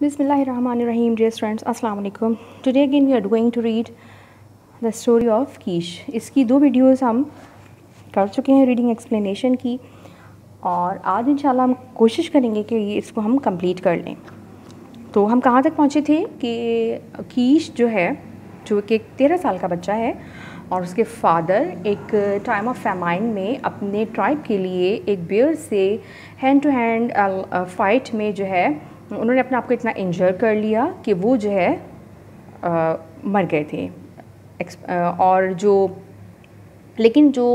Bismillahirrahmanirrahim, dear friends, Assalamu alaikum. Today again we are going to read the story of कीश. इसकी 2 videos हम कर चुके हैं reading explanation की, और आज इंशाल्लाह हम कोशिश करेंगे कि इसको हम कंप्लीट कर लें. तो हम कहाँ तक पहुँचे थे कि कीश जो है, जो कि 13 साल का बच्चा है, और उसके फादर एक टाइम ऑफ फैमाइन में अपने ट्राइब के लिए एक बेयर से हैंड टू हैंड फाइट में जो है उन्होंने अपने आप को इतना इंजर कर लिया कि वो जो है मर गए थे. और जो लेकिन जो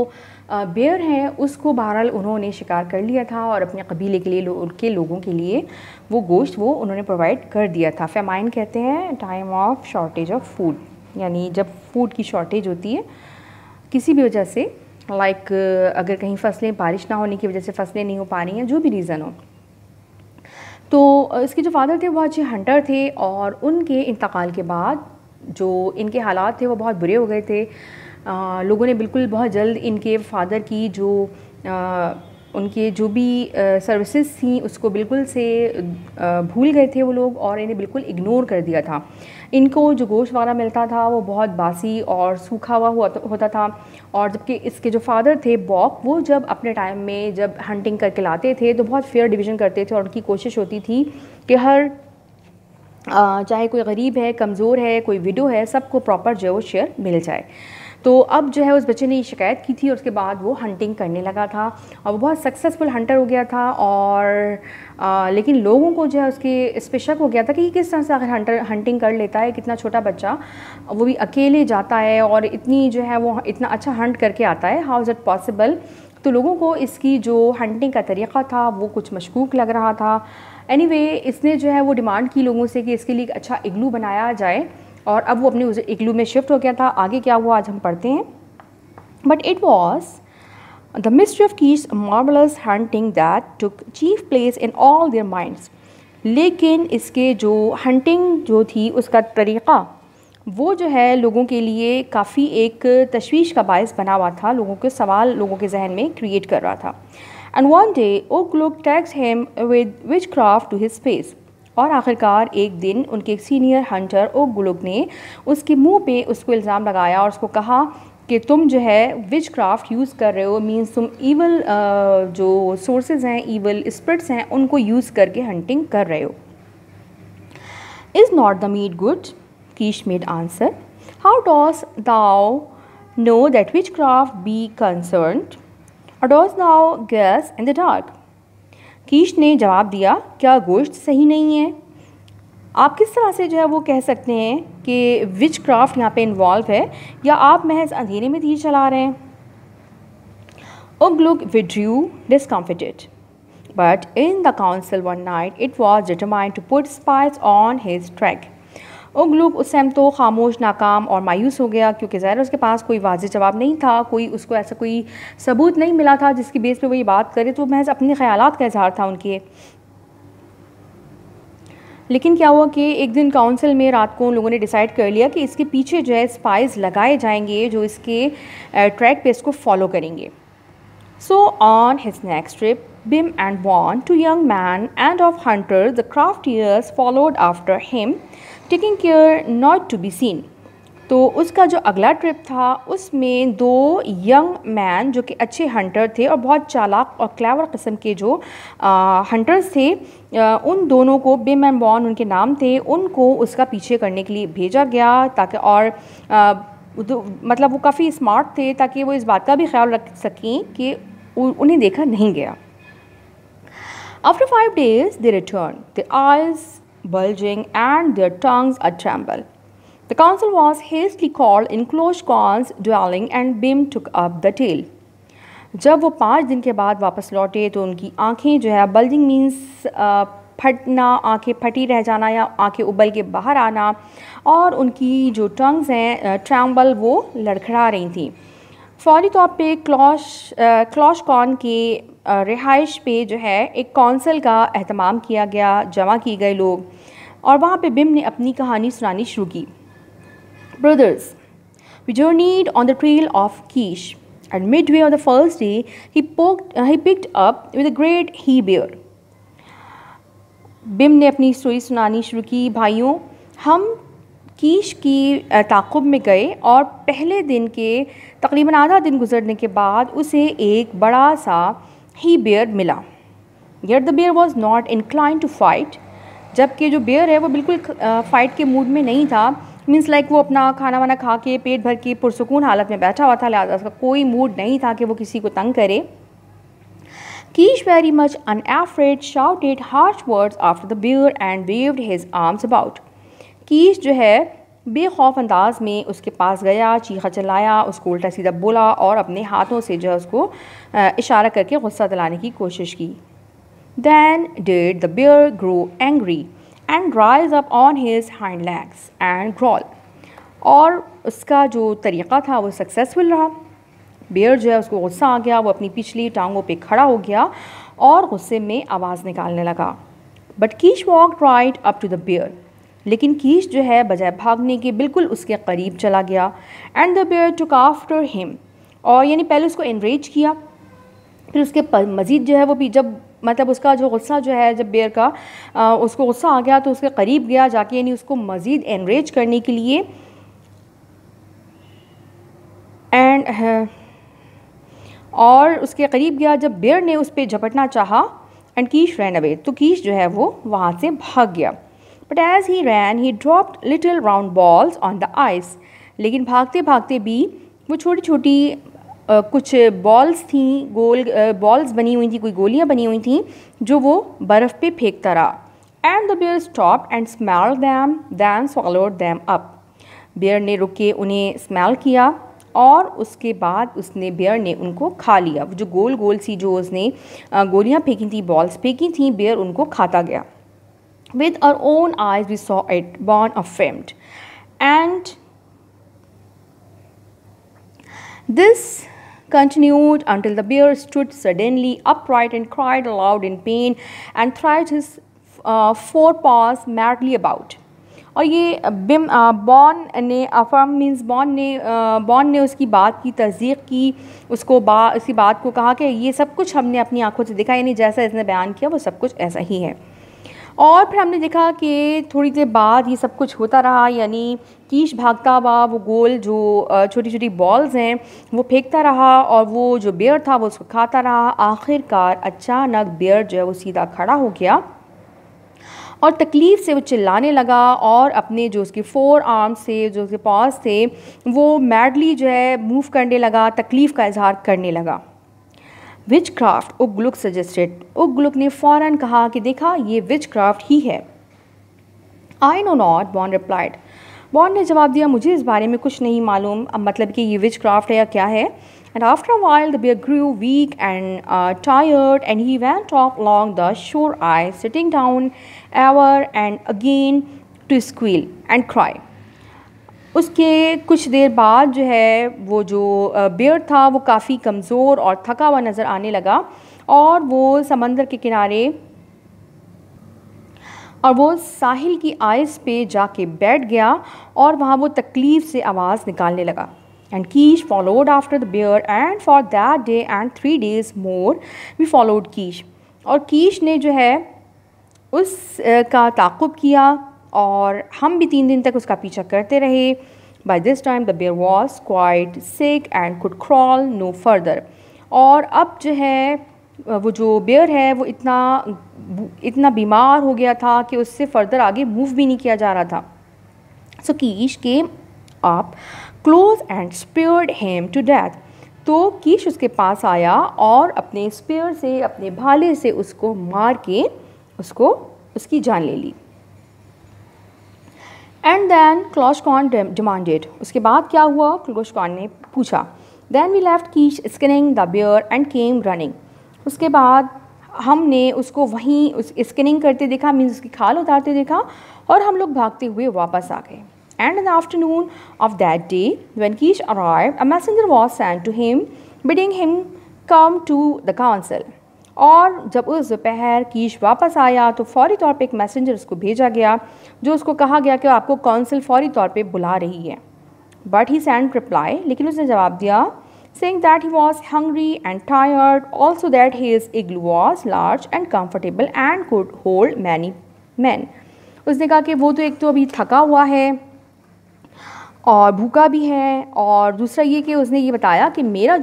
बेयर हैं उसको बहरहाल उन्होंने शिकार कर लिया था और अपने कबीले के लिए लोगों के लिए वो गोश्त वो उन्होंने प्रोवाइड कर दिया था. फेमाइन कहते हैं time of shortage of food, यानी जब फूड की शॉर्टेज होती है किसी भी वजह से, लाइक अगर कहीं फसलें बारिश ना होने की वजह से फसलें नहीं हो पा रही हैं, जो भी रीज़न हो. तो इसके जो फादर थे वो अच्छे हंटर थे, और उनके इंतकाल के बाद जो इनके हालात थे वो बहुत बुरे हो गए थे. लोगों ने बिल्कुल बहुत जल्द इनके फादर की जो उनके जो भी सर्विसेज थी उसको बिल्कुल से भूल गए थे वो लोग, और इन्हें बिल्कुल इग्नोर कर दिया था. इनको जो गोश्त वगैरह मिलता था वो बहुत बासी और सूखा हुआ होता था. और जबकि इसके जो फादर थे बॉब, वो जब अपने टाइम में जब हंटिंग करके लाते थे तो बहुत फेयर डिवीज़न करते थे, और उनकी कोशिश होती थी कि हर चाहे कोई गरीब है, कमज़ोर है, कोई विडो है, सबको प्रॉपर जो है वो शेयर मिल जाए. तो अब जो है उस बच्चे ने ये शिकायत की थी, और उसके बाद वो हंटिंग करने लगा था, और वो बहुत सक्सेसफुल हंटर हो गया था. और लेकिन लोगों को जो है उसके इस पे शक हो गया था कि किस तरह से अगर हंटिंग कर लेता है, कितना छोटा बच्चा, वो भी अकेले जाता है और इतनी जो है वो इतना अच्छा हंट करके आता है, हाउ इज़ इट पॉसिबल. तो लोगों को इसकी जो हंटिंग का तरीक़ा था वो कुछ मशकूक लग रहा था. एनीवे, इसने जो है वो डिमांड की लोगों से कि इसके लिए एक अच्छा इग्लू बनाया जाए, और अब वो अपने उस इग्लू में शिफ्ट हो गया था. आगे क्या हुआ आज हम पढ़ते हैं. But it was the mystery of Kish marvellous hunting that took chief place in all their minds. लेकिन इसके जो हंटिंग जो थी उसका तरीक़ा वो जो है लोगों के लिए काफ़ी एक तशवीश का बायस बना हुआ था, लोगों के सवाल लोगों के जहन में क्रिएट कर रहा था. And one day Ugh Gluk taxes him with witchcraft to his face. और आखिरकार एक दिन उनके एक सीनियर हंटर ओगलुक ने उसके मुंह पे उसको इल्ज़ाम लगाया और उसको कहा कि तुम जो है विच क्राफ्ट यूज़ कर रहे हो, मीन्स तुम ईवल जो सोर्सेज हैं, ईवल स्पिरिट्स हैं, उनको यूज़ करके हंटिंग कर रहे हो. Is not the meat good? Keesh made answer. How dost thou know that witchcraft be concerned, और dost thou guess in the dark? Keesh ने जवाब दिया, क्या गोश्त सही नहीं है? आप किस तरह से जो है वो कह सकते हैं कि विच क्राफ्ट यहाँ पे इन्वॉल्व है, या आप महज अंधेरे में तीर चला रहे हैं? ओगलुक withdrew discomfited, but in the council one night it was determined to put spies on his track. ओगलुक उस टाइम तो खामोश, नाकाम और मायूस हो गया, क्योंकि ज़ाहिर उसके पास कोई वाज़ेह जवाब नहीं था, कोई उसको ऐसा कोई सबूत नहीं मिला था जिसकी बेस पे वो ये बात करे. तो महज अपने ख़यालात का इजहार था उनके. लेकिन क्या हुआ कि एक दिन काउंसिल में रात को उन लोगों ने डिसाइड कर लिया कि इसके पीछे जो है स्पाइस लगाए जाएंगे जो इसके ट्रैक पे इसको फॉलो करेंगे. So on his next trip Bim and Bawn, two young man and of hunter, the craftiest followed after him, taking care not to be seen. तो उसका जो अगला ट्रिप था उसमें 2 यंग मैन जो कि अच्छे हंटर थे और बहुत चालाक और क्लेवर किस्म के जो हंटर्स थे, उन दोनों को, बिम एंड बॉन उनके नाम थे, उनको उसका पीछे करने के लिए भेजा गया, ताकि और मतलब वो काफ़ी स्मार्ट थे ताकि वो इस बात का भी ख्याल रख सकें कि उन्हें देखा नहीं गया. After 5 days they returned, their eyes bulging and their tongues a tremble. The council was hastily called in close Khan's dwelling and Bim took up the tale. जब वो 5 दिन के बाद वापस लौटे तो उनकी आंखें जो है, बल्जिंग मीन्स फटना, आंखें फटी रह जाना या आंखें उबल के बाहर आना, और उनकी जो टंग्स हैं ट्रैम्बल, वो लड़खड़ा रही थी. फौरी तौर पे क्लॉश कॉन के रिहाइश पे जो है एक कौंसल का एहतमाम किया गया, जमा किए गए लोग, और वहाँ पे बिम ने अपनी कहानी सुनानी शुरू की. Brothers, we journeyed on the trail of Kish, and midway on the first day, he picked up with a great he-bear. बिम ने अपनी स्टोरी सुनानी शुरू की। भाइयों, हम कीश की ताक़ुब में गए और पहले दिन के तकरीबन आधा दिन गुजरने के बाद उसे एक बड़ा सा ही बेयर मिला। Yet the bear was not incline to fight, जबकि जो बेयर है वो बिल्कुल फ़ाइट के मूड में नहीं था। मीन्स लाइक वो अपना खाना वाना खा के पेट भर के पुरसुकून हालत में बैठा हुआ था, लिहाजा उसका कोई मूड नहीं था कि वो किसी को तंग करे। कीश very much unafraid shouted harsh words after the bear and waved his arms about. कीश जो है बेखौफ अंदाज में उसके पास गया, चीखा चिल्लाया, उसको उल्टा सीधा बोला और अपने हाथों से जो है उसको इशारा करके गुस्सा दिलाने की कोशिश की। Then did the bear grow angry and rise up on his hind legs and growl. और उसका जो तरीक़ा था वो सक्सेसफुल रहा। बेयर जो है उसको गुस्सा आ गया, वो अपनी पिछली टांगों पे खड़ा हो गया और गुस्से में आवाज़ निकालने लगा। But Keesh walked right up to the bear, लेकिन कीश जो है बजाय भागने के बिल्कुल उसके करीब चला गया। And the bear took after him, और यानी पहले उसको एनरेज किया, फिर उसके मज़ीद जो है वो भी जब मतलब उसका जो गुस्सा जो है जब बेयर का उसको गुस्सा आ गया तो उसके करीब गया जाके, यानी उसको मज़ीद एनरेज करने के लिए। एंड और उसके करीब गया जब बेयर ने उस पर झपटना चाहा। एंड कीश रैन अवे, तो कीश जो है वो वहाँ से भाग गया। But as he ran he dropped little round balls on the ice, लेकिन भागते भागते भी वो छोटी छोटी कुछ बॉल्स थी, गोल बॉल्स बनी हुई थी, कोई गोलियाँ बनी हुई थी जो वो बर्फ़ पे फेंकता रहा। And the bear stop and smelled them then swallowed them up, bear ने रुक के उन्हें स्मेल किया और उसके बाद उसने बेयर ने उनको खा लिया। वो जो गोल गोल सी जो उसने गोलियां फेंकी थी, बॉल्स फेंकी थी, बेयर उनको खाता गया। With our own eyes we saw it Bawn affirmed and this continued until the bear stood suddenly upright and cried aloud in pain and thrashed his forepaws madly about. और ये बिम बॉन ने affirm means बॉन ने उसकी बात की तस्दीक की, उसको उसकी बात को कहा कि ये सब कुछ हमने अपनी आंखों से देखा, यानी जैसा इसने बयान किया वो सब कुछ ऐसा ही है। और फिर हमने देखा कि थोड़ी देर बाद ये सब कुछ होता रहा, यानी कीश भागता हुआ वो गोल जो छोटी छोटी बॉल्स हैं वो फेंकता रहा और वो जो बेयर था वो उसको खाता रहा। आखिरकार अचानक बेयर जो है वो सीधा खड़ा हो गया और तकलीफ़ से वो चिल्लाने लगा और अपने जो उसके 4 आर्म्स थे, जो उसके पास थे, वो मैडली जो है मूव करने लगा, तकलीफ़ का इजहार करने लगा। विच क्राफ्ट, उगलुक सजेस्टेड, उगलुक ने फ़ौरन कहा कि देखा ये विच क्राफ्ट ही है। I know not, Bon replied, बॉन ने जवाब दिया मुझे इस बारे में कुछ नहीं मालूम, अब मतलब कि ये विच क्राफ्ट है या क्या है। And after a while the bear grew weak and tired and he went off along the shore ice, sitting down ever and again to squeal and cry. उसके कुछ देर बाद जो है वो जो बेयर था वो काफ़ी कमज़ोर और थका हुआ नज़र आने लगा और वो समंदर के किनारे और वो साहिल की आइस पे जाके बैठ गया और वहाँ वो तकलीफ़ से आवाज़ निकालने लगा। And Kish followed after the bear, and for that day and 3 days more we followed Kish. और कीश ने जो है उस का ताक़ुब किया और हम भी 3 दिन तक उसका पीछा करते रहे। By this time the bear was quite sick and could crawl no further. और अब जो है वो जो बेयर है वो इतना बीमार हो गया था कि उससे फ़र्दर आगे मूव भी नहीं किया जा रहा था। So Kish came up close and speared him to death. तो कीश उसके पास आया और अपने स्पेयर से, अपने भाले से उसको मार के उसको उसकी जान ले ली। एंड देन क्लोशकॉन डिमांडेड, उसके बाद क्या हुआ, क्लोशकॉन ने पूछा। Then we left Keesh skinning the bear and came running, उसके बाद हमने उसको वहीं उस स्किनिंग करते देखा, मीन्स उसकी खाल उतारते देखा और हम लोग भागते हुए वापस आ गए। And in the afternoon of that day, when Kish arrived, a messenger was sent to him, bidding him come to the council. और जब उस दोपहर कीश वापस आया तो फौरी तौर पे एक मैसेंजर उसको भेजा गया जो उसको कहा गया कि आपको काउंसिल फौरी तौर पे बुला रही है। बट ही सेंट रिप्लाई, लेकिन उसने जवाब दिया saying that he was hungry and tired, also that his igloo was large and comfortable and could hold many man. उसने कहा कि वो तो एक तो अभी थका हुआ है और भूखा भी है, और दूसरा ये कि उसने ये बताया कि मेरा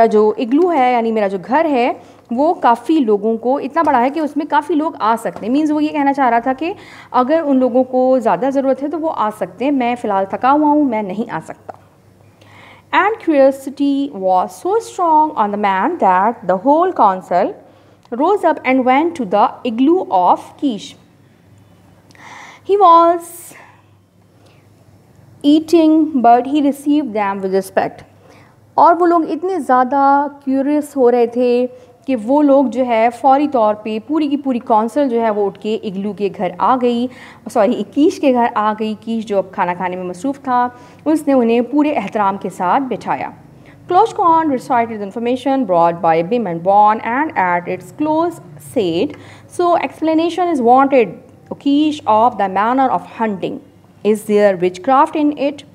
जो इग्लू है यानी मेरा जो घर है वो काफ़ी लोगों को इतना बड़ा है कि उसमें काफ़ी लोग आ सकते हैं। मीन्स वो ये कहना चाह रहा था कि अगर उन लोगों को ज़्यादा ज़रूरत है तो वो आ सकते हैं, मैं फ़िलहाल थका हुआ हूँ, मैं नहीं आ सकता। And curiosity was so strong on the man that the whole council rose up and went to the igloo of Kish. He was eating, but he received them with respect. और वो लोग इतने ज़्यादा क्यूरियस हो रहे थे कि वो लोग जो है फ़ौरी तौर पे पूरी की पूरी कौंसल जो है वो उठ के इग्लू के घर आ गई, सॉरी कीश के घर आ गई। कीश जो अब खाना खाने में मसरूफ़ था, उसने उन्हें पूरे एहतराम के साथ बिठाया। Klosh Khan recited the information brought by Bim and Bon, and at its close said, "So explanation is wanted, O Kish, of the manner of hunting. Is there witchcraft in it?"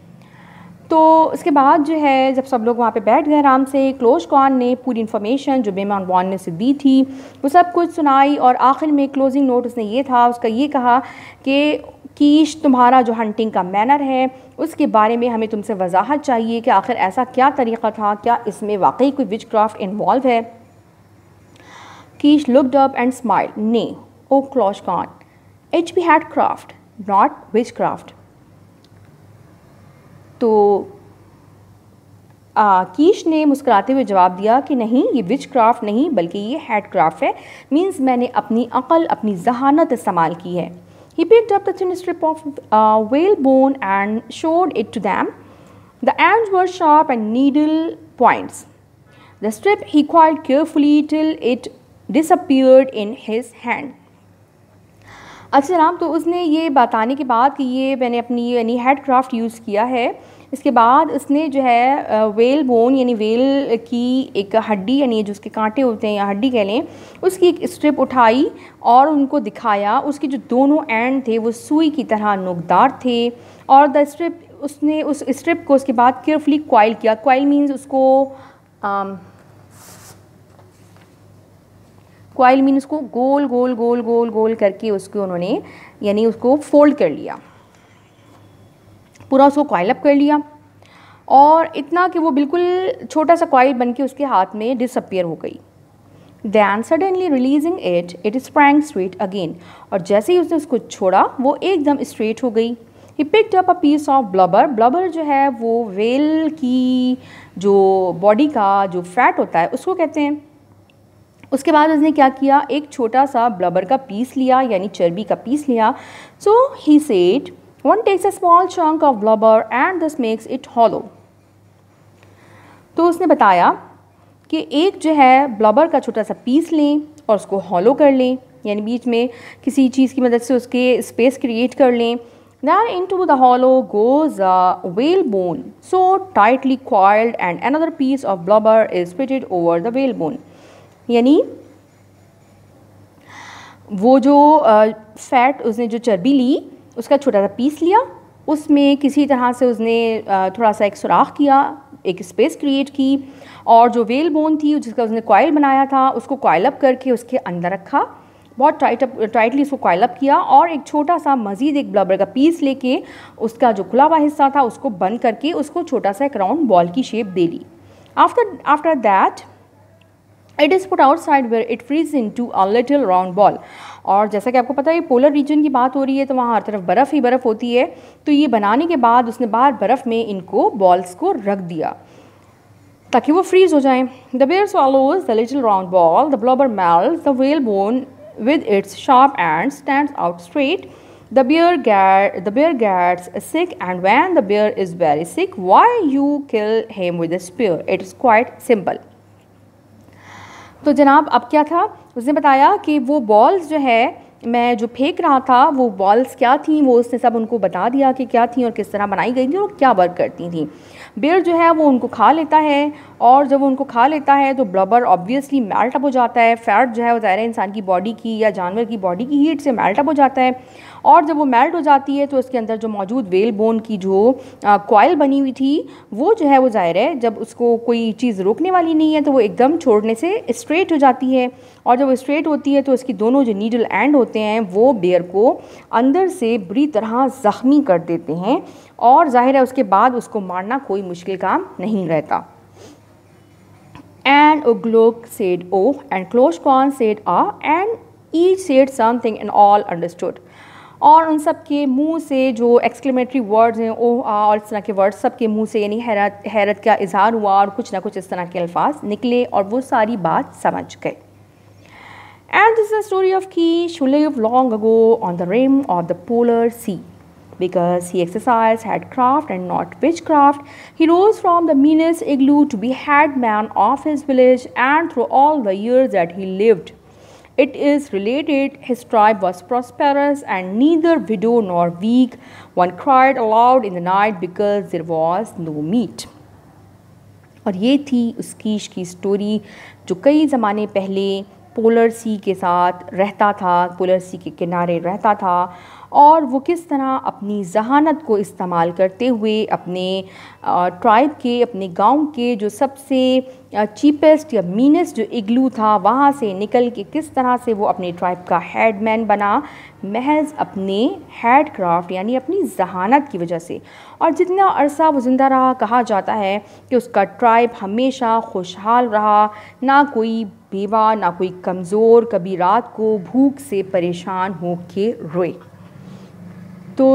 तो उसके बाद जो है जब सब लोग वहाँ पे बैठ गए आराम से, क्लोश खान ने पूरी इन्फॉर्मेशन जो बिम एंड बॉन ने से दी थी वो सब कुछ सुनाई, और आखिर में क्लोजिंग नोट उसने ये था, उसका ये कहा कि कीश, तुम्हारा जो हंटिंग का मैनर है उसके बारे में हमें तुमसे वजाहत चाहिए कि आखिर ऐसा क्या तरीक़ा था, क्या इसमें वाकई कोई विच क्राफ्ट इन्वॉल्व है। Keesh looked up and smiled, "nay, O Klosh Kwan, it be headcraft, not witchcraft." तो कीश ने मुस्कुराते हुए जवाब दिया कि नहीं, ये विच क्राफ्ट नहीं बल्कि ये हैड क्राफ्ट है। मीन्स मैंने अपनी अक़ल, अपनी जहानत इस्तेमाल की है। He picked up the thin strip of whalebone and showed it to them. The ends were sharp and needle points. The strip he coiled carefully till it disappeared in his hand. अच्छा जनाब, तो उसने ये बताने के बाद कि ये मैंने अपनी यानी हेड क्राफ्ट यूज़ किया है, इसके बाद उसने जो है वेल बोन यानी वेल की एक हड्डी यानी जो उसके कांटे होते हैं या हड्डी कह लें, उसकी एक स्ट्रिप उठाई और उनको दिखाया। उसके जो दोनों एंड थे वो सुई की तरह नोकदार थे, और द स्ट्रिप, उसने उस स्ट्रिप को उसके बाद केयरफुली क्वाइल किया। क्वाइल मीन्स उसको क्वाइल मीन उसको गोल गोल गोल गोल गोल करके उसको उन्होंने यानी उसको फोल्ड कर लिया, पूरा उसको क्वाइल अप कर लिया, और इतना कि वो बिल्कुल छोटा सा क्वाइल बन के उसके हाथ में डिसअपियर हो गई। Then suddenly releasing it sprang straight again, और जैसे ही उसने उसको छोड़ा वो एकदम स्ट्रेट हो गई। He picked up a piece of blubber. Blubber जो है वो वेल की जो बॉडी का जो फैट होता है उसको कहते हैं। उसके बाद उसने क्या किया, एक छोटा सा ब्लबर का पीस लिया यानी चर्बी का पीस लिया। So he said, "One takes a small chunk of blubber and this makes it hollow." तो उसने बताया कि एक जो है ब्लबर का छोटा सा पीस लें और उसको हॉलो कर लें, यानी बीच में किसी चीज़ की मदद से उसके स्पेस क्रिएट कर लें। Then into the hollow goes a whalebone, so tightly coiled, and another piece of blubber is fitted over the whalebone. यानी वो जो फैट उसने जो चर्बी ली उसका छोटा सा पीस लिया, उसमें किसी तरह से उसने थोड़ा सा एक सुराख किया, एक स्पेस क्रिएट की, और जो वेल बोन थी जिसका उसने कॉइल बनाया था उसको कॉइल अप करके उसके अंदर रखा, बहुत टाइटली उसको कॉइल अप किया, और एक छोटा सा मज़ीद एक ब्लबर का पीस लेके उसका जो खुला हुआ हिस्सा था उसको बंद करके उसको छोटा सा एक राउंड बॉल की शेप दे ली। After that it is put outside where it freeze into a little round ball. और जैसा कि आपको पता है पोलर रीजन की बात हो रही है तो वहाँ हर तरफ बर्फ़ ही बर्फ़ होती है, तो ये बनाने के बाद उसने बाहर बर्फ़ में इनको बॉल्स को रख दिया ताकि वो फ्रीज़ हो जाएं। The bear swallows the little round ball, the blubber melts, the whalebone with its sharp ends stands out straight. The bear gets sick, and when the bear is very sick, why you kill him with a spear? It is quite simple. तो जनाब अब क्या था, उसने बताया कि वो balls जो है मैं जो फेंक रहा था वो बॉल्स क्या थी, वो उसने सब उनको बता दिया कि क्या थी और किस तरह बनाई गई थी और क्या वर्क करती थी। बेयर जो है वो उनको खा लेता है, और जब वो उनको खा लेता है तो ब्लबर ऑब्वियसली मेल्ट अप हो जाता है। फ़ैट जो है वो ज़ाहिर है इंसान की बॉडी की या जानवर की बॉडी की हीट से मेल्ट अप हो जाता है, और जब वो मेल्ट हो जाती है तो उसके अंदर जो मौजूद वेल बोन की जो कॉइल बनी हुई थी वो जो है वो ज़ाहिर है जब उसको कोई चीज़ रोकने वाली नहीं है तो वो एकदम छोड़ने से स्ट्रेट हो जाती है, और जब वो स्ट्रेट होती है तो उसकी दोनों जो नीडल एंड होते हैं वो बेयर को अंदर से बुरी तरह ज़ख्मी कर देते हैं, और ज़ाहिर है उसके बाद उसको मारना कोई मुश्किल काम नहीं रहता। And Ugluk said oh, and Kloshkwan said ah, and each said something and all understood. और उन सब के मुंह से जो एक्सक्लेमेटरी वर्ड्स हैं ओह आ और इस तरह के वर्ड्स सब के मुंह से यानी हैरत का इजहार हुआ और कुछ ना कुछ इस तरह के अल्फाज निकले और वो सारी बात समझ गए। And this is the story of Kish who lived long ago on the rim of the polar sea. Because he exercised headcraft and not witchcraft, he rose from the meanest igloo to be head man of his village, and through all the years that he lived, it is related his tribe was prosperous and neither widow nor weak. One cried aloud in the night because there was no meat. और ये थी उस कीश की story जो कई ज़माने पहले polar सी के साथ रहता था, पोलर सी के किनारे रहता था, और वो किस तरह अपनी जहानत को इस्तेमाल करते हुए अपने ट्राइब के, अपने गांव के जो सबसे चीपेस्ट या मीनेस्ट जो इग्लू था वहाँ से निकल के किस तरह से वो अपने ट्राइब का हेडमैन बना, महज अपने हेड क्राफ्ट यानी अपनी जहानत की वजह से। और जितना अरसा वो ज़िंदा रहा, कहा जाता है कि उसका ट्राइब हमेशा खुशहाल रहा, ना कोई बेवा ना कोई कमज़ोर कभी रात को भूख से परेशान हो के रोए। तो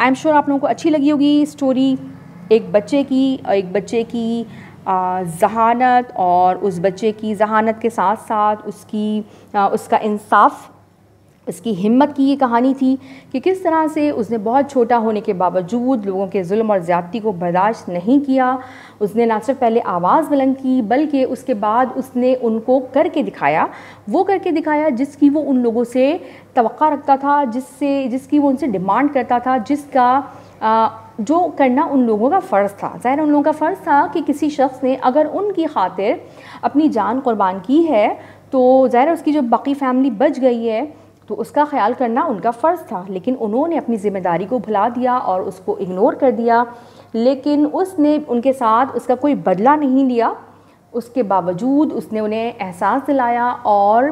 आई एम श्योर आप लोगों को अच्छी लगी होगी स्टोरी एक बच्चे की जहानत, और उस बच्चे की जहानत के साथ साथ उसका इंसाफ, उसकी हिम्मत की ये कहानी थी कि किस तरह से उसने बहुत छोटा होने के बावजूद लोगों के जुल्म और ज़्यादती को बर्दाश्त नहीं किया। उसने ना सिर्फ पहले आवाज़ बुलंद की बल्कि उसके बाद उसने उनको करके दिखाया जिसकी वो उन लोगों से तवक्का रखता था, जिसकी वो उनसे डिमांड करता था, जिसका जो करना उन लोगों का फ़र्ज़ था। ज़ाहिर उन लोगों का फ़र्ज़ था कि किसी शख्स ने अगर उनकी खातिर अपनी जान कुर्बान की है तो ज़ाहिर उसकी जो बाकी फ़ैमिली बच गई है तो उसका ख्याल करना उनका फ़र्ज़ था, लेकिन उन्होंने अपनी ज़िम्मेदारी को भुला दिया और उसको इग्नोर कर दिया। लेकिन उसने उनके साथ उसका कोई बदला नहीं लिया, उसके बावजूद उसने उन्हें एहसास दिलाया और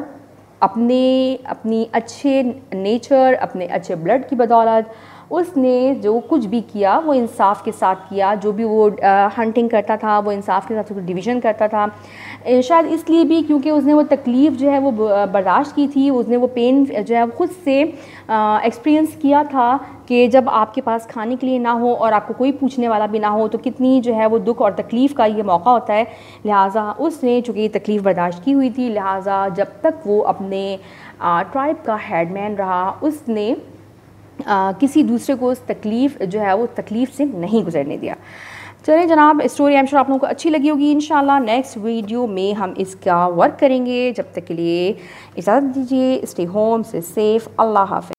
अपनी अच्छे नेचर, अपने अच्छे ब्लड की बदौलत उसने जो कुछ भी किया वो इंसाफ के साथ किया। जो भी वो हंटिंग करता था वो इंसाफ के साथ उसको डिवीज़न करता था, शायद इसलिए भी क्योंकि उसने वो तकलीफ़ जो है वो बर्दाश्त की थी, उसने वो पेन जो है ख़ुद से एक्सपीरियंस किया था कि जब आपके पास खाने के लिए ना हो और आपको कोई पूछने वाला भी ना हो तो कितनी जो है वो दुख और तकलीफ़ का ये मौका होता है। लिहाजा उसने चूँकि तकलीफ़ बर्दाश्त की हुई थी, लिहाजा जब तक वो अपने ट्राइब का हेडमैन रहा उसने किसी दूसरे को उस तकलीफ़ जो है वो तकलीफ़ से नहीं गुजरने दिया। चलिए जनाब, स्टोरी आई एम श्योर आप लोगों को अच्छी लगी होगी। इंशाल्लाह नेक्स्ट वीडियो में हम इसका वर्क करेंगे। जब तक के लिए इजाज़त दीजिए। Stay home, stay safe. अल्लाह हाफ़िज़।